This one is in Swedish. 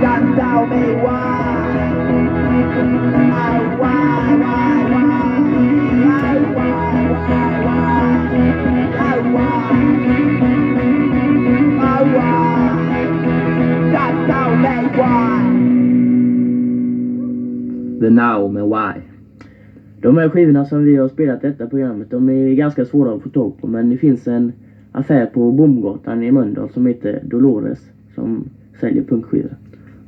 Just tell me why. The Now med Why. De här skivorna som vi har spelat detta programmet, de är ganska svåra att få tag på, men det finns en affär på Bomgatan i Mölndal som heter Dolores som säljer punkskivor.